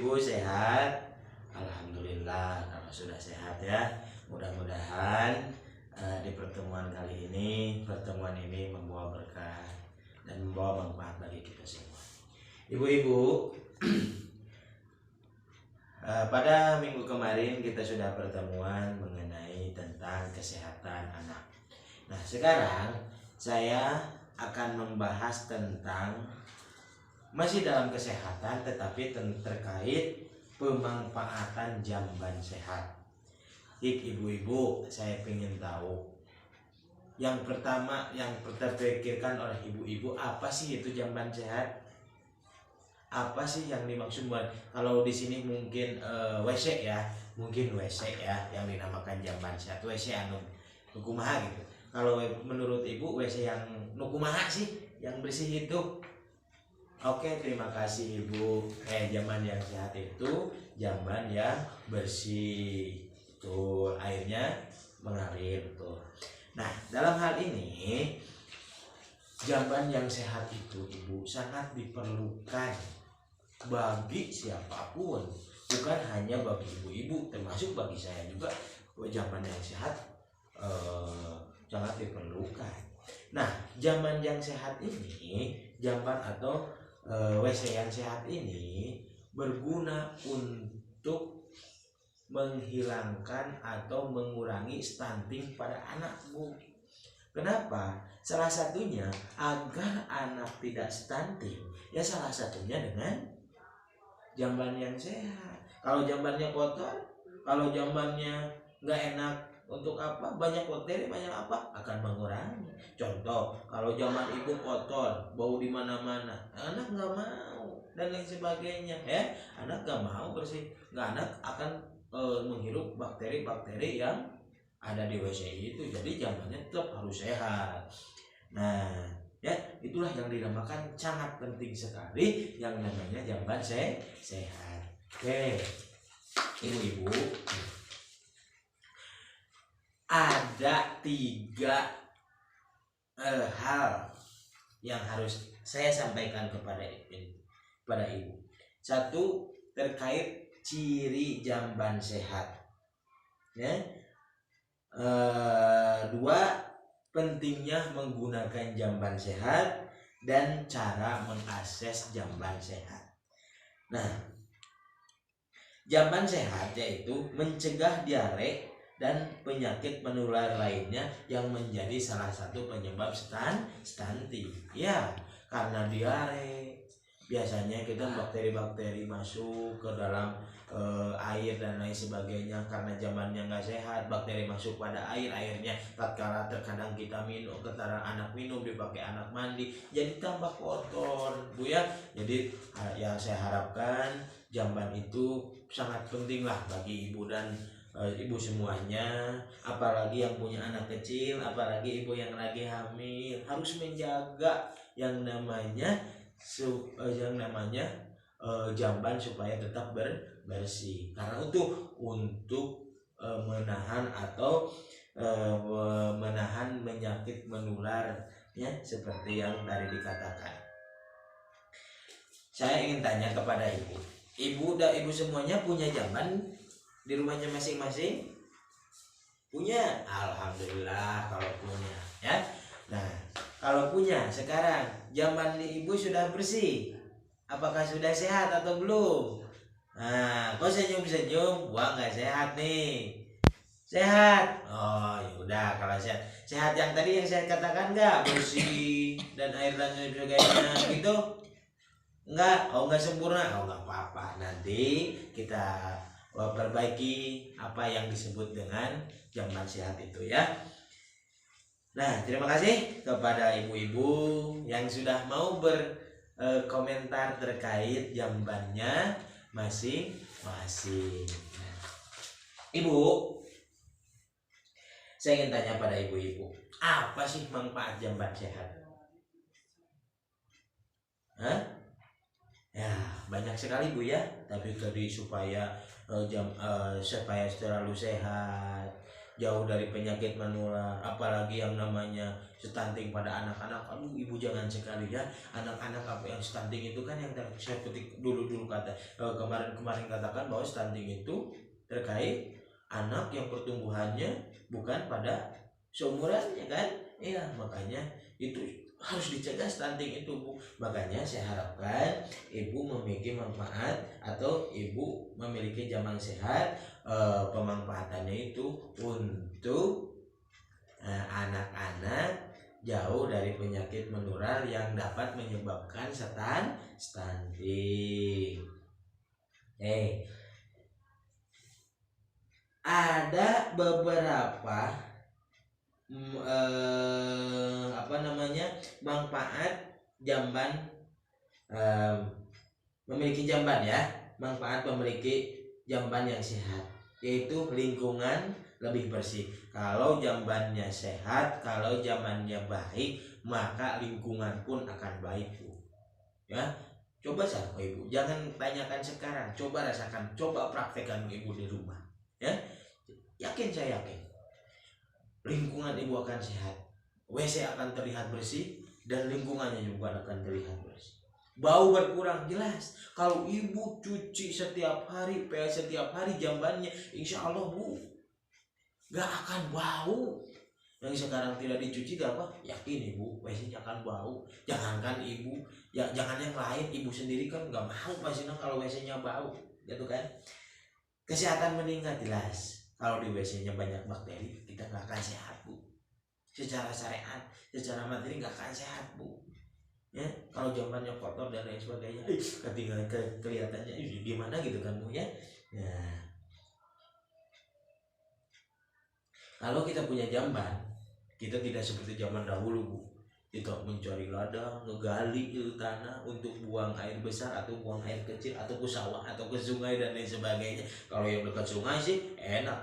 ibu sehat? Alhamdulillah kalau sudah sehat ya. Mudah-mudahan di pertemuan kali ini, pertemuan ini membawa berkah dan membawa manfaat bagi kita semua. Ibu-ibu, pada minggu kemarin kita sudah pertemuan mengenai tentang kesehatan anak. Nah, sekarang saya akan membahas tentang masih dalam kesehatan tetapi terkait pemanfaatan jamban sehat. Ibu-ibu, saya ingin tahu. Yang pertama yang terpikirkan oleh ibu-ibu, apa sih itu jamban sehat? Apa sih yang dimaksud? Kalau di sini mungkin WC ya, mungkin WC ya yang dinamakan jamban sehat. WC anu nukumaha gitu. Kalau menurut ibu WC yang nukumaha sih yang bersih itu? Oke, terima kasih ibu. Jamban yang sehat itu jamban yang bersih, betul, airnya mengalir, betul. Nah, dalam hal ini jamban yang sehat itu ibu sangat diperlukan bagi siapapun, bukan hanya bagi ibu-ibu, termasuk bagi saya juga. Jamban yang sehat sangat diperlukan. Nah, jamban yang sehat ini, jamban atau WC yang sehat ini berguna untuk menghilangkan atau mengurangi stunting pada anak, Bu. Kenapa? Salah satunya agar anak tidak stunting, ya salah satunya dengan jamban yang sehat. Kalau jambannya kotor, kalau jambannya nggak enak, untuk apa? Banyak bakteri, banyak apa? Akan mengurangi. Contoh, kalau jamban ibu kotor, bau di mana-mana, anak nggak mau dan lain sebagainya, ya. Anak nggak mau bersih, anak akan menghirup bakteri-bakteri yang ada di WC itu. Jadi jambannya tetap harus sehat. Nah, ya itulah yang dinamakan sangat penting sekali yang namanya jamban sehat. Oke, ibu-ibu, ada 3 hal yang harus saya sampaikan kepada ibu. 1, terkait ciri jamban sehat, ya. 2, pentingnya menggunakan jamban sehat dan cara mengakses jamban sehat. Nah, jamban sehat yaitu mencegah diare dan penyakit menular lainnya yang menjadi salah satu penyebab stunting. Ya, karena diare biasanya kita bakteri-bakteri masuk ke dalam air dan lain sebagainya. Karena jambannya nggak sehat, bakteri masuk pada airnya tatkala terkadang kita minum, ketara anak minum, dipakai anak mandi, jadi tambah kotor, Bu ya. Jadi yang saya harapkan jamban itu sangat penting lah bagi ibu dan ibu semuanya, apalagi yang punya anak kecil, apalagi ibu yang lagi hamil, harus menjaga yang namanya jamban supaya tetap bersih. Karena untuk menahan atau menahan penyakit menular, ya, seperti yang tadi dikatakan. Saya ingin tanya kepada ibu dan ibu semuanya punya jamban di rumahnya masing-masing? Punya? Alhamdulillah kalau punya, ya. Nah, kalau punya, sekarang jamban di ibu sudah bersih, apakah sudah sehat atau belum? Nah, kok senyum-senyum? Wah, nggak sehat nih. Sehat? Oh, yaudah kalau sehat. Sehat yang tadi yang saya katakan nggak? Bersih dan air dan sebagainya gitu? Enggak? Oh, nggak sempurna? Oh, nggak apa-apa. Nanti kita perbaiki apa yang disebut dengan jamban sehat itu, ya. Nah, terima kasih kepada ibu-ibu yang sudah mau berkomentar terkait jambannya masing-masing. Nah, ibu, saya ingin tanya pada ibu-ibu, apa sih manfaat jamban sehat? Hah? Ya, banyak sekali Bu ya. Tapi tadi supaya supaya selalu sehat, jauh dari penyakit menular, apalagi yang namanya stunting pada anak-anak. Aduh, ibu jangan sekali ya, anak-anak apa yang stunting itu kan yang saya petik dulu kata kemarin katakan bahwa stunting itu terkait anak yang pertumbuhannya bukan pada seumurannya kan. Iya, makanya itu harus dicegah stunting itu, Bu. Makanya saya harapkan ibu memiliki manfaat atau ibu memiliki jaman sehat, pemanfaatannya itu untuk anak-anak jauh dari penyakit menular yang dapat menyebabkan stunting. Ada beberapa manfaat jamban, memiliki jamban ya, manfaat memiliki jamban yang sehat, yaitu lingkungan lebih bersih. Kalau jambannya sehat, kalau jambannya baik, maka lingkungan pun akan baik, Bu. Ya, coba sama ibu, jangan tanyakan sekarang, coba rasakan, coba praktekkan ibu di rumah. Ya, saya yakin lingkungan ibu akan sehat, WC akan terlihat bersih, dan lingkungannya juga akan terlihat bersih. Bau berkurang jelas. Kalau ibu cuci setiap hari jambannya, insya Allah, Bu, gak akan bau. Yang sekarang tidak dicuci apa? Yakin ibu, WC-nya akan bau. Jangankan ibu, ya jangan yang lain, ibu sendiri kan gak mau pastinya kalau WC-nya bau, gitu kan? Kesehatan meningkat jelas. Kalau di WC-nya banyak bakteri, kita gak akan sehat, Bu. Secara syariat, secara materi gak akan sehat, Bu. Ya, kalau jambannya kotor dan lain sebagainya, ketinggalan kelihatannya gimana gitu kan, Bu ya. Nah, kalau kita punya jamban, kita tidak seperti zaman dahulu, Bu. Kita mencari ladang, ngegali ke tanah untuk buang air besar atau buang air kecil atau ke sawah atau ke sungai dan lain sebagainya. Kalau yang dekat sungai sih enak,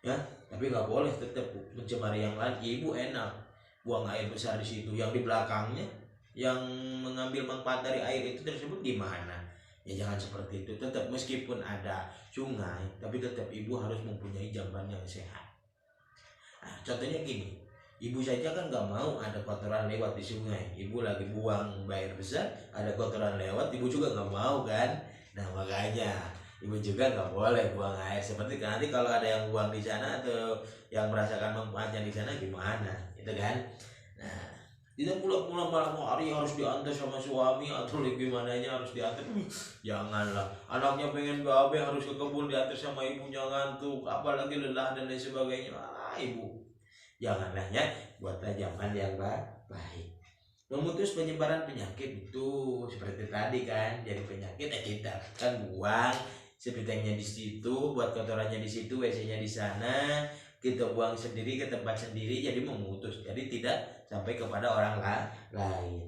ya. Tapi nggak boleh tetap mencemari yang lain. Ibu enak buang air besar di situ. Yang di belakangnya yang mengambil manfaat dari air itu tersebut gimana? Ya jangan seperti itu. Tetap meskipun ada sungai, tapi tetap ibu harus mempunyai jamban yang sehat. Nah, contohnya gini, ibu saja kan nggak mau ada kotoran lewat di sungai. Ibu lagi buang air besar, ada kotoran lewat, ibu juga nggak mau kan. Nah makanya ibu juga nggak boleh buang air seperti nanti kalau ada yang buang di sana atau yang merasakan manfaatnya di sana gimana, gitu kan. Nah, tidak pulang malam hari harus diantar sama suami atau gimananya harus diantar. Janganlah, anaknya pengen BAB harus ke kebun diantar sama ibunya ngantuk, apalagi lelah dan lain sebagainya. Ibu janganlah ya, buatlah jamban yang baik. Memutus penyebaran penyakit itu seperti tadi kan, jadi penyakit kita kan buang sepitengnya di situ, buat kotorannya di situ, WC-nya di sana, kita buang sendiri ke tempat sendiri, jadi memutus, jadi tidak sampai kepada orang lain.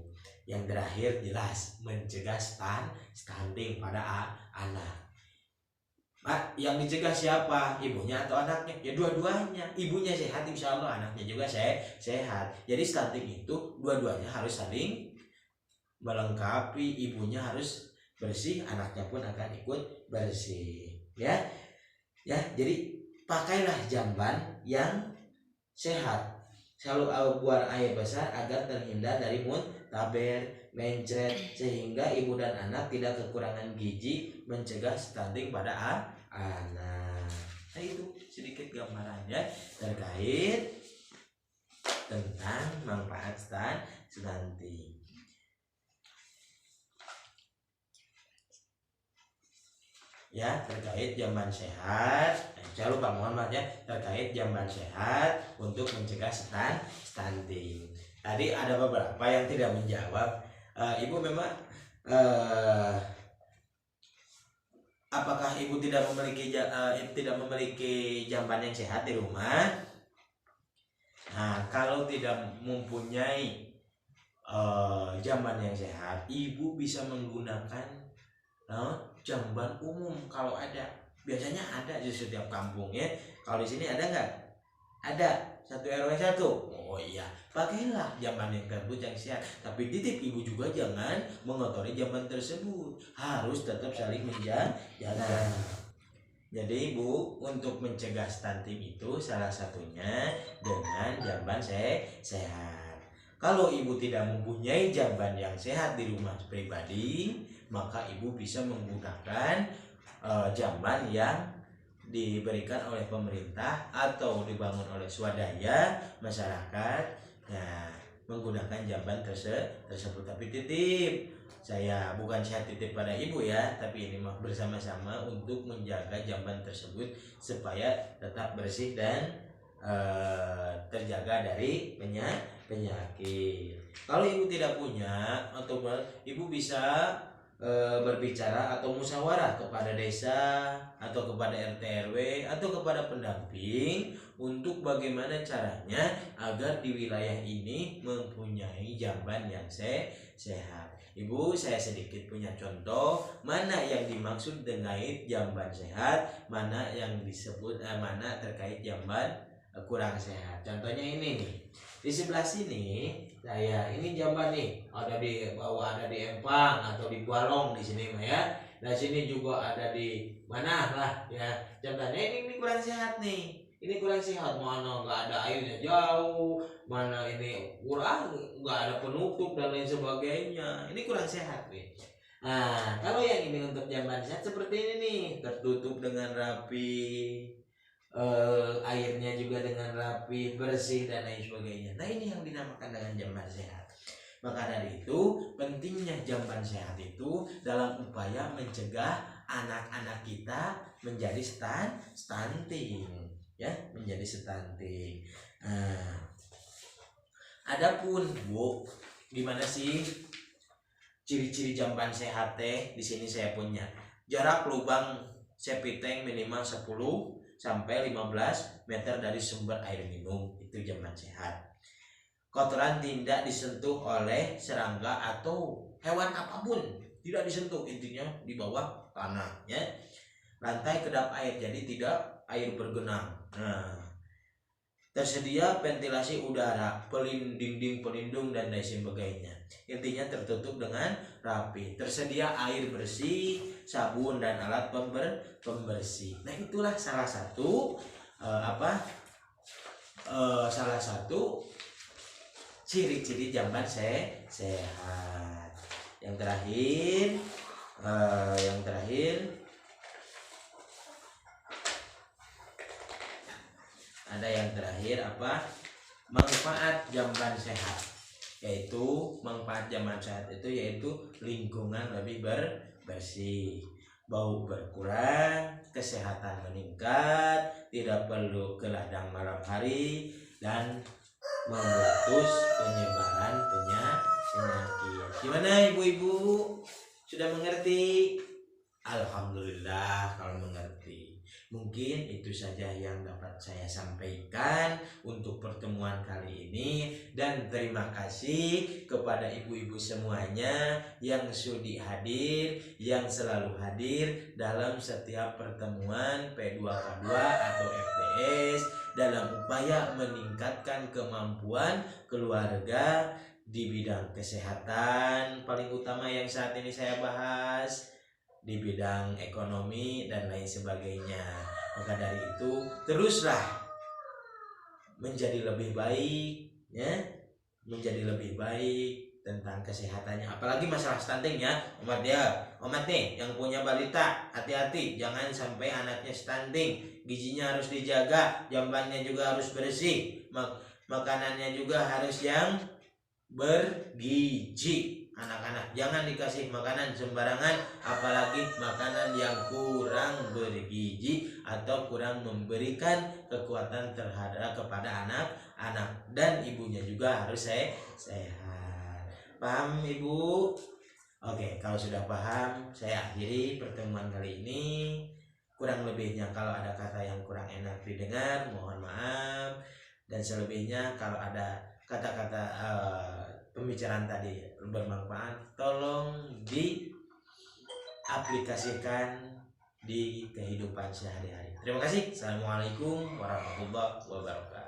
Yang terakhir jelas mencegah stunting pada anak. Yang dicegah siapa? Ibunya atau anaknya? Ya dua-duanya. Ibunya sehat, insya Allah anaknya juga sehat. Jadi stunting itu dua-duanya harus saling melengkapi. Ibunya harus bersih, anaknya pun akan ikut bersih. Ya, jadi pakailah jamban yang sehat. Selalu buang air besar agar terhindar dari muntaber, mencret, sehingga ibu dan anak tidak kekurangan gizi, mencegah stunting pada anak. Nah itu sedikit gambarannya terkait tentang manfaat stunting. Ya, terkait jamban sehat. Saya lupa, mohon maaf ya, terkait jamban sehat untuk mencegah stunting. Tadi ada beberapa yang tidak menjawab. Ibu memang apakah ibu tidak memiliki jamban yang sehat di rumah? Nah, kalau tidak mempunyai jamban yang sehat, ibu bisa menggunakan jamban umum kalau ada. Biasanya ada di setiap kampung ya. Kalau di sini ada nggak? Ada, 1 RW 1. Oh iya, pakailah jamban yang tersebut yang sehat. Tapi titip ibu juga jangan mengotori jamban tersebut. Harus tetap saling menjaga. Jadi ibu untuk mencegah stunting itu salah satunya dengan jamban sehat. Kalau ibu tidak mempunyai jamban yang sehat di rumah pribadi, maka ibu bisa menggunakan jamban yang diberikan oleh pemerintah atau dibangun oleh swadaya masyarakat. Nah, menggunakan jamban tersebut. Tapi titip, saya bukan saya titip pada ibu ya, tapi ini mah bersama-sama untuk menjaga jamban tersebut supaya tetap bersih dan terjaga dari penyakit. Kalau ibu tidak punya, atau ibu bisa berbicara atau musyawarah kepada desa atau kepada RT RW atau kepada pendamping untuk bagaimana caranya agar di wilayah ini mempunyai jamban yang sehat. Ibu, saya sedikit punya contoh mana yang dimaksud dengan jamban sehat, mana yang disebut mana terkait jamban kurang sehat. Contohnya ini nih. Di sebelah sini saya ini jamban nih, ada di bawah, ada di empang atau di Kualong di sini mah ya. Nah sini juga ada di mana lah ya. Contohnya ini kurang sehat nih. Ini kurang sehat, mana nggak ada airnya jauh, mana ini kurang nggak ada penutup dan lain sebagainya. Ini kurang sehat nih. Nah kalau yang ini untuk jamban sehat seperti ini nih, tertutup dengan rapi, airnya juga dengan rapi, bersih dan lain sebagainya. Nah ini yang dinamakan dengan jamban sehat. Maka dari itu pentingnya jamban sehat itu dalam upaya mencegah anak-anak kita menjadi stunting, ya, menjadi stunting. Adapun Bu, gimana sih ciri-ciri jamban sehat teh? Di sini saya punya jarak lubang septic tank minimal 10 sampai 15 meter dari sumber air minum, itu jamban sehat. Kotoran tidak disentuh oleh serangga atau hewan apapun, tidak disentuh, intinya di bawah tanah ya. Lantai kedap air, jadi tidak air bergenang. Nah, tersedia ventilasi udara, dinding pelindung dan lain sebagainya. Intinya tertutup dengan rapi. Tersedia air bersih, sabun dan alat pembersih. Nah itulah salah satu salah satu ciri-ciri jamban sehat. Yang terakhir ada yang terakhir manfaat jamban sehat, yaitu manfaat jamban sehat itu yaitu lingkungan lebih bersih, bau berkurang, kesehatan meningkat, tidak perlu ke ladang malam hari, dan memutus penyebaran penyakit. Gimana ibu-ibu? Sudah mengerti? Alhamdulillah kalau mengerti. Mungkin itu saja yang dapat saya sampaikan untuk pertemuan kali ini, dan terima kasih kepada ibu-ibu semuanya yang sudi hadir, yang selalu hadir dalam setiap pertemuan P2K2 atau FDS dalam upaya meningkatkan kemampuan keluarga di bidang kesehatan paling utama yang saat ini saya bahas, di bidang ekonomi dan lain sebagainya. Maka dari itu teruslah menjadi lebih baik ya, menjadi lebih baik tentang kesehatannya, apalagi masalah stunting ya umat nih yang punya balita, hati-hati jangan sampai anaknya stunting. Gizinya harus dijaga, jambannya juga harus bersih, makanannya juga harus yang bergizi. Anak-anak jangan dikasih makanan sembarangan, apalagi makanan yang kurang bergizi atau kurang memberikan kekuatan kepada anak-anak, dan ibunya juga harus sehat. Paham ibu? Oke, kalau sudah paham, saya akhiri pertemuan kali ini. Kurang lebihnya kalau ada kata yang kurang enak didengar, mohon maaf, dan selebihnya kalau ada kata-kata pembicaraan tadi bermanfaat, tolong diaplikasikan di kehidupan sehari-hari. Terima kasih. Assalamualaikum warahmatullahi wabarakatuh.